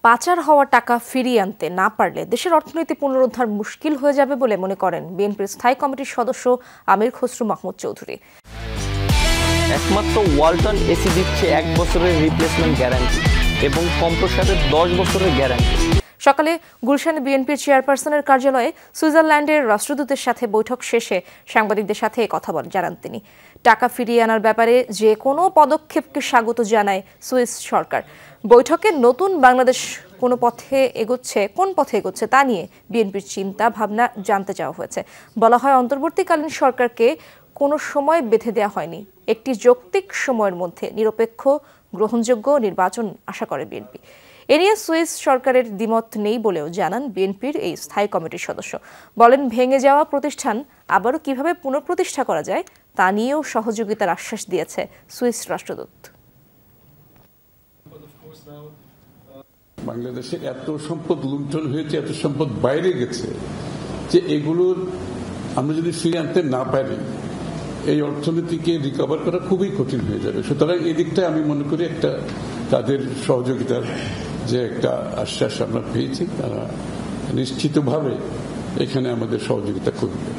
পাচার হওয়া টাকা ফিরিয়ে আনতে না পারলে দেশের অর্থনীতি পুনরুদ্ধার মুশকিল হয়ে যাবে বলে মনে করেন বিএনপির স্থায়ী কমিটির সদস্য আমির খসরু মাহমুদ চৌধুরী। একমাত্র ওয়ালটন এসি দিচ্ছে 1 বছরের রিপ্লেসমেন্ট গ্যারান্টি এবং কম্প্রেসরের 10 বছরের গ্যারান্টি। সকালে গুলশানে বিএনপির চেয়ারপারসনের কার্যালয়ে সুইজারল্যান্ডের রাষ্ট্রদূতের সাথে বৈঠক শেষে সাংবাদিকদের সাথে কথা জানান তিনি। টাকা ফিরিয়ে আনার ব্যাপারে যে কোনো পদক্ষেপকে স্বাগত জানায় সুইস সরকার। বৈঠকে নতুন বাংলাদেশ কোন পথে এগোচ্ছে তা নিয়ে বিএনপির চিন্তা ভাবনা জানতে চাওয়া হয়েছে। বলা হয়, অন্তর্বর্তীকালীন সরকারকে কোনো সময় বেঁধে দেওয়া হয়নি। একটি যৌক্তিক সময়ের মধ্যে নিরপেক্ষ গ্রহণযোগ্য নির্বাচন আশা করে বিএনপি। এ নিয়ে সুইস সরকারের দ্বিমত নেই বলেও জানান বিএনপির এই স্থায়ী কমিটির সদস্য। বলেন, ভেঙে যাওয়া প্রতিষ্ঠান আবারও কিভাবে পুনঃপ্রতিষ্ঠা করা যায় তা নিয়েও সহযোগিতার আশ্বাস দিয়েছে সুইস রাষ্ট্রদূত। বাংলাদেশে এত সম্পদ লুণ্ঠন হয়েছে, এত সম্পদ বাইরে গেছে যে এগুলোর আমরা যদি ফিরিয়ে আনতে না পারি এই অর্থনীতিকে রিকভার করা খুবই কঠিন হয়ে যাবে। সুতরাং এই দিকটা আমি মনে করি একটা তাদের সহযোগিতার যে একটা আশ্বাস আমরা পেয়েছি, তারা নিশ্চিতভাবে এখানে আমাদের সহযোগিতা করবে।